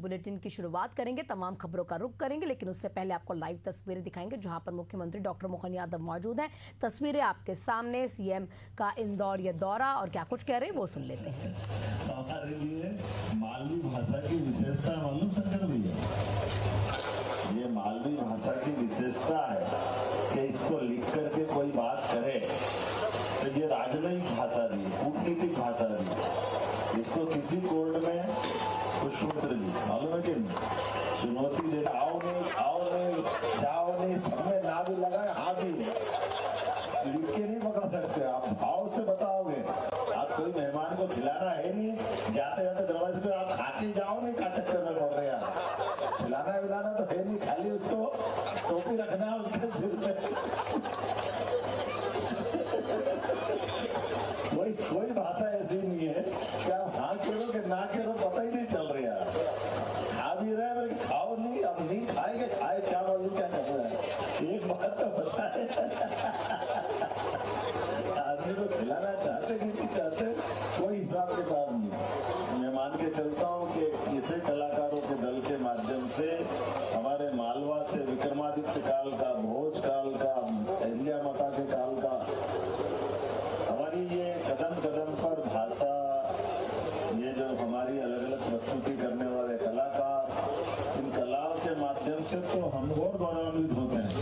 Bulletin की शुरुआत करेंगे, तमाम खबरों का रुख करेंगे, लेकिन उससे पहले आपको लाइव तस्वीरें दिखाएंगे जहां पर मुख्यमंत्री डॉक्टर मोहन यादव मौजूद हैं। तस्वीरें आपके सामने, सीएम का इंदौर ये दौरा और क्या कुछ कह रहे हैं वो सुन लेते हैं। हमारे लिए मालवी भाषा की विशेषता मालूम शंकर भैया, ये मालवी भाषा की विशेषता है कि इसको लिख करके कोई बात करे तो ये राजनयिक भाषा रही, कूटनीतिक भाषा रही। इसको किसी कोर्ट में पुष्पमित्र जी मालूम है कि चुनौती दे, आओ नहीं जाओ नहीं, सब में ना भी लगाए हाँ भी, लिख के नहीं पकड़ सकते आप, भाव से बताओगे। आप कोई मेहमान को खिलाना है नहीं, जाते जाते दरवाजे पे आप खाते जाओ नहीं, का चक्कर में पड़ रहे हैं। खिलाना विलाना तो है नहीं, खाली उसको टोपी रखना है उसके सिर पे। कोई भाषा ऐसी नहीं है कि आप हाँ करो कि ना करो पता ही नहीं चल रहा है। खा भी रहे हैं, खाओ नहीं, अब नहीं खाएंगे, खाए क्या मालूम क्या कर रहा है। एक बात तो बताए, आदमी को खिलाना चाहते कि नहीं चाहते, कोई हिसाब किताब नहीं। मैं मान के चलता हूँ कि इसे कलाकारों के दल के माध्यम से हमारे मालवा से विक्रमादित्य काल का, भोज काल का, अहिल्या माता के काल का, हमारी ये कदम कदम पर भाषा, ये जो हमारी अलग अलग प्रस्तुति करने वाले कलाकार, इन कलाओं के माध्यम से तो हम और गौरवान्वित होते हैं।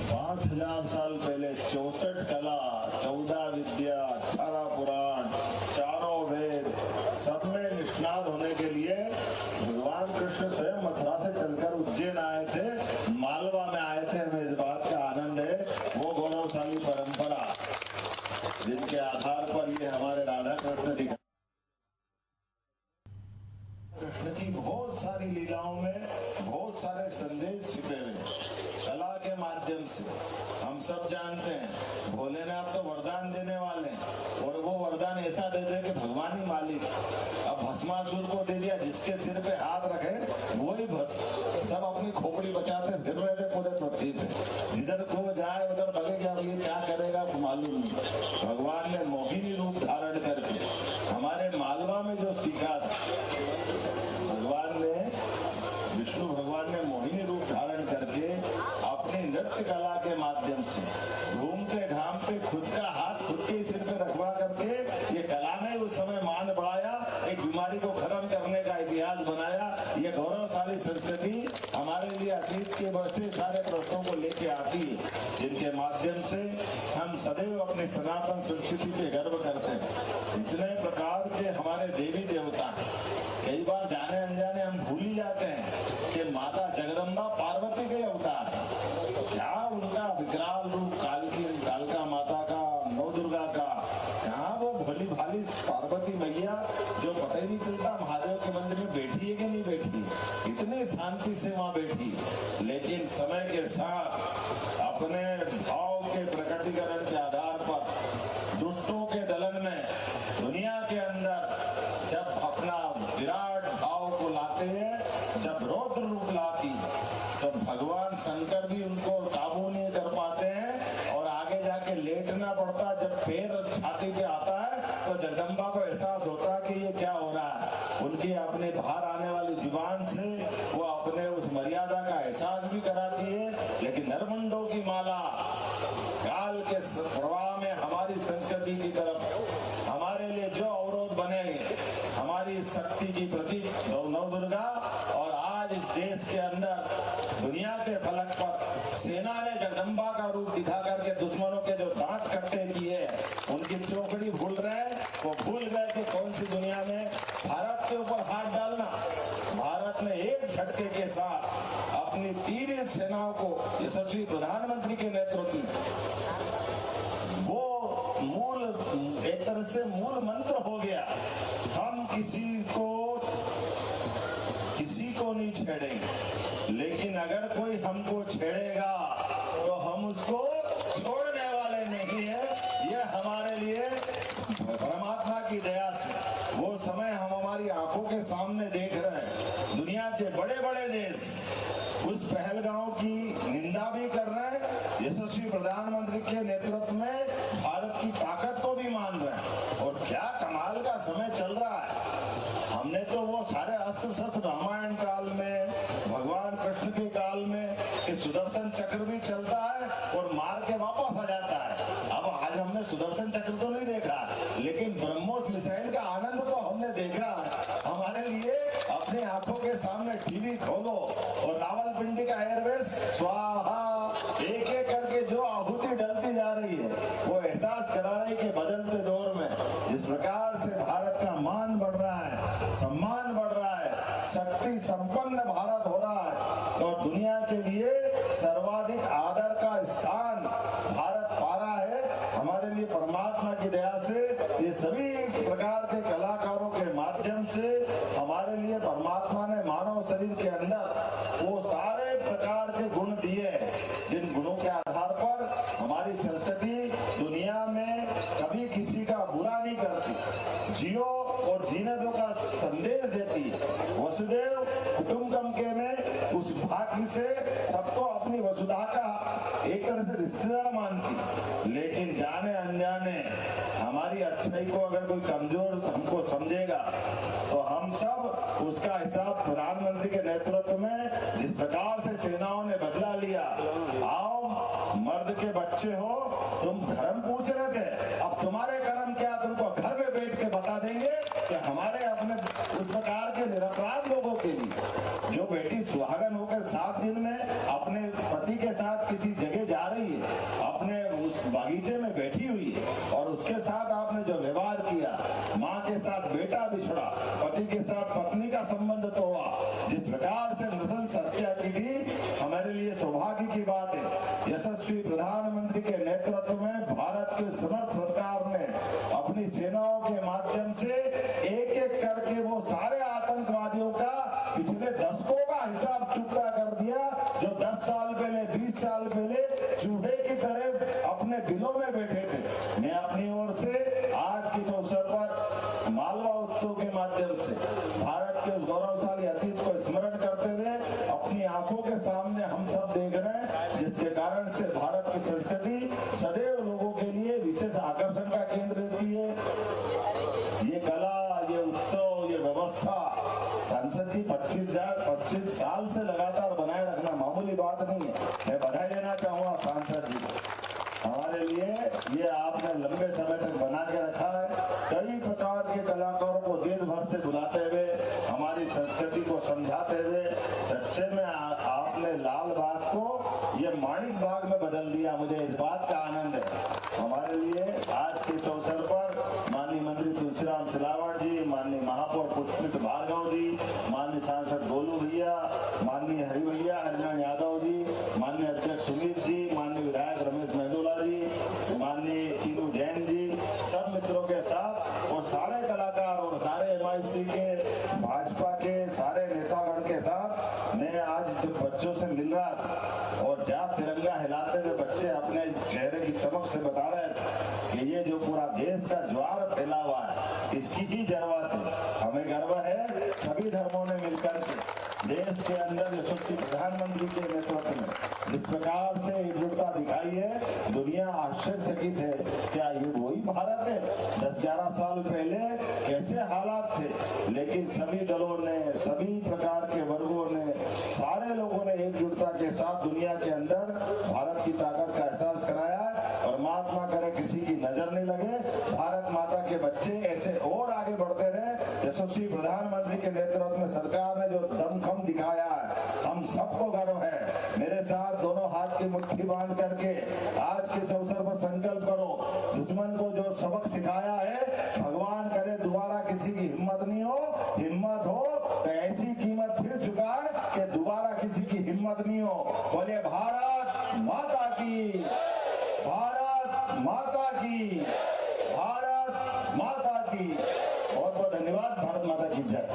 5000 साल पहले 64 कला, 14 विद्या, 18 पुराण, 4 वेद, सब में निष्णात होने के लिए भगवान कृष्ण स्वयं मथुरा से चलकर उज्जैन आए थे, मालवा में आए थे। हमें इस बात का आनंद है, वो गौरवशाली परंपरा जिनके आधार पर ये हमारे राधा कृष्ण दिखा, कृष्ण की बहुत सारी लीलाओं में बहुत सारे संदेश छिपे हुए कला के माध्यम से। हम सब जानते हैं भोलेनाथ तो वरदान देने वाले हैं, और वो वरदान ऐसा दे दे कि भगवान ही मालिक। अब भस्मासुर को दे दिया, जिसके सिर पे हाथ रखे वही भस्म, सब अपनी खोपड़ी बचाते फिर रहे थे पूरे पृथ्वी पे, जिधर को जाए उधर लगेगा ये क्या करेगा मालूम नहीं। भगवान ने मोहिनी रूप धारण करके हमारे मालवा में जो सीखा था, भगवान ने, विष्णु भगवान ने मोहिनी रूप धारण करके अपनी नृत्य कला के माध्यम से घूमते घामते खुद का हाथ खुद के सिर पे रखवा करके ये कला ने उस समय मान बढ़ाया, एक बीमारी को खत्म करने का इतिहास बनाया। ये गौरवशाली संस्कृति हमारे लिए अतीत के बढ़ते सारे प्रश्नों को लेके आती है, जिनके माध्यम से हम सदैव अपनी सनातन संस्कृति पे गर्व करते हैं। इतने प्रकार के हमारे देवी देवता, कई बार जाने अनजाने हम भूल ही जाते हैं कि माता जगदम्बा पार्वती के अवतार है। क्या उनका विकराल रूप कालिका माता का, नौ दुर्गा का, कहाँ वो भोली भाली पार्वती मैया जो पता ही नहीं चलता महादेव के मंदिर में बैठी है कि नहीं बैठी, इतने शांति से वहां बैठी। लेकिन समय के साथ अपने भाव के प्रकटीकरण के आधार पर दुष्टों के दलन में दुनिया के अंदर जब अपना विराट भाव को लाते हैं, जब रौद्र रूप लाती, तो भगवान शंकर भी उनको काबू नहीं कर पाते हैं और आगे जाके लेटना पड़ता। जब पैर छाती पे आता है तो जगदम्बा को एहसास होता है कि ये क्या हो रहा है। उनकी अपने बाहर आने वाली जुबान से वो अपने उस मर्यादा का एहसास भी कराती है। लेकिन नरमुंडों की माला काल के प्रवाह में हमारी संस्कृति की तरफ हमारे लिए जो अवरोध बने, हमारी शक्ति की प्रतीक नौ दुर्गा, और आज इस देश के अंदर दुनिया के फलक पर सेना ने जगदम्बा का रूप दिखा करके दुश्मनों के जो दांत कट्टे किए, उनकी चौकड़ी भूल रहे, वो भूल गए कि कौन सी दुनिया में भारत के ऊपर हाथ डालना। भारत ने एक झटके के साथ अपनी 3 सेनाओं को यशस्वी प्रधानमंत्री के नेतृत्व में, वो मूल एक तरह से मूल मंत्र हो गया, हम किसी को नहीं छेड़ेंगे, लेकिन अगर कोई हमको छेड़ेगा तो हम उसको छोड़ने वाले नहीं है। ये हमारे लिए परमात्मा की दया से वो समय हम हमारी आंखों के सामने देख रहे हैं। दुनिया के बड़े बड़े देश उस पहलगांव की निंदा भी कर रहे हैं, यशस्वी प्रधानमंत्री के नेतृत्व में भारत की ताकत को भी मान रहे हैं। और क्या कमाल का समय चल रहा है। हमने तो वो सारे अस्त्र शस्त्र रामायण काल आंखों के सामने टीवी खोलो और रावलपिंडी का एयरवेज स्वाहा एक एक करके जो आहुति डलती जा रही है, वो एहसास करा रही कि बदलते दौर में जिस प्रकार से भारत का मान बढ़ रहा है, सम्मान बढ़ रहा है, शक्ति संपन्न भारत हो रहा है और दुनिया के लिए सर्वाधिक आदर का स्थान भारत पा रहा है। हमारे लिए परमात्मा की दया से ये सभी प्रकार के कलाकारों के माध्यम से हमारे लिए परमात्मा ने मानव शरीर के अंदर वो सारे प्रकार के गुण दिए हैं, जिन गुणों के आधार पर हमारी संस्कृति दुनिया में कभी किसी का बुरा नहीं करती, जियो और जीने दो का संदेश देती है। वसुदेव कुटुंबकम में उस भाग्य से सबको अपनी वसुधा का एक तरह से रिश्तेदार मानती, लेकिन जाने अनजाने हमारी अच्छाई को अगर कोई कमजोर हमको समझेगा तो हम सब उसका हिसाब प्रधानमंत्री के नेतृत्व में जिस प्रकार से सेनाओं ने बदला लिया। आओ मर्द के बच्चे हो, तुम धर्म पूछ रहे थे, अब तुम्हारे कर्म क्या, तुमको घर में बैठ के बता देंगे कि हमारे अपने उस प्रकार के निरपराध लोगों के लिए जो बेटी सुहागन होकर 7 दिन में अपने पति के साथ किसी जगह जा रही है, अपने उस बागीचे में बैठी हुई है और उसके साथ आपने जो व्यवहार किया, माँ के साथ बेटा बिछड़ा, पति के साथ पत्नी का संबंध तो हुआ, जिस प्रकार से नृशंस हत्या की थी, हमारे लिए सौभाग्य की बात है। यशस्वी प्रधानमंत्री के नेतृत्व में भारत के समर्थ सरकार ने अपनी सेनाओं के माध्यम से एक एक करके वो सारे आतंकवादियों का पिछले दशकों का हिसाब चुकता कर दिया, जो 10 साल पहले 20 साल पहले चूहे की तरह अपने बिलों में बैठे थे। मैं अपनी ओर से आज के इस अवसर पर मालवा उत्सव के माध्यम से भारत के उस गौरवशाली अतीत को स्मरण करते हुए अपनी आंखों के सामने हम सब देख रहे हैं, जिसके कारण से भारत की संस्कृति सदैव लोगों के लिए विशेष आकर्षण का केंद्र रहती है। ये कला, ये उत्सव, ये व्यवस्था संसद जी 25 साल से लगातार बनाए रखना मामूली बात नहीं है। मैं बधाई देना चाहूंगा सांसद जी, हमारे लिए ये आपने लंबे समय तक बना के रखा है। कई प्रकार के कलाकारों को देश भर से बुलाते हुए हमारी संस्कृति को समझाते हुए सच्चे में आपने लाल बाग को ये माणिक बाग में बदल दिया। मुझे इस बात का आनंद है। हमारे लिए आज के इस अवसर पर माननीय मंत्री तुलसीराम सिलावट जी, माननीय महापौर पुष्पित भार्गव जी, माननीय सांसद गोलू भैया, माननीय हरि भैया हरिनारायण यादव जी, माननीय अध्यक्ष सुमित जी, माननीय विधायक रमेश मेहदोला जी, माननीय टीनू जैन जी, सब मित्रों के साथ और सारे कलाकार और सारे MIC के भाजपा के सारे नेतागण के साथ मैं आज जब बच्चों से मिल रहा था और जहाँ तिरंगा हिलाते हुए बच्चे अपने चेहरे की चमक से बता रहे थे कि ये जो पूरा देश का ज्वार फैला हुआ है, इसकी ही जरूरत है। हमें गर्व है सभी धर्मों ने मिलकर के देश के अंदर यशस्वी प्रधानमंत्री के नेतृत्व में जिस प्रकार से एकजुटता दिखाई है, दुनिया आश्चर्यचकित है। क्या ये वही भारत है 10-11 साल पहले कैसे हालात थे, लेकिन सभी दलों ने, सभी प्रकार के वर्गों ने, सारे लोगों ने एकजुटता के साथ दुनिया के अंदर भारत की ताकत का एहसास कराया। परमात्मा करे किसी की नजर नहीं लगे, भारत माता के बच्चे ऐसे और आगे बढ़ते रहे। यशस्वी प्रधानमंत्री के नेतृत्व में सरकार ने जो दमखम दिखाया है, हम सबको गर्व है। मेरे साथ दोनों हाथ की मुट्ठी बांध करके आज के इस अवसर पर संकल्प करो, दुश्मन को जो सबक सिखाया है, भगवान करे दोबारा किसी की हिम्मत नहीं हो, हिम्मत हो तो ऐसी कीमत फिर चुकाए कि दोबारा किसी की हिम्मत नहीं हो। बोले भारत माता की, भारत माता की, भारत माता की। बहुत बहुत धन्यवाद। भारत माता की जय।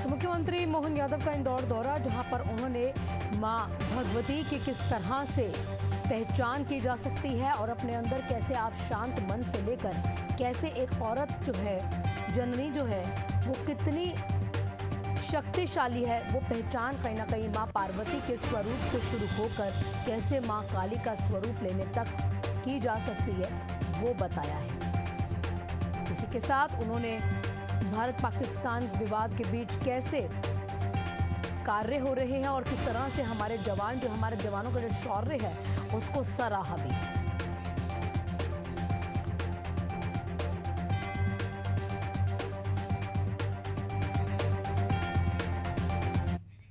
मुख्यमंत्री मोहन यादव का इंदौर दौरा, जहां पर उन्होंने मां भगवती की किस तरह से पहचान की जा सकती है और अपने अंदर कैसे आप शांत मन से लेकर कैसे एक औरत जो है, जननी जो है, वो कितनी शक्तिशाली है, वो पहचान कहीं ना कहीं मां पार्वती के स्वरूप से शुरू होकर कैसे मां काली का स्वरूप लेने तक की जा सकती है। वो बताया है। इसी के साथ उन्होंने भारत पाकिस्तान विवाद के बीच कैसे कार्य हो रहे हैं और किस तरह से हमारे जवान, जो हमारे जवानों का जो शौर्य है, उसको सराहा भी।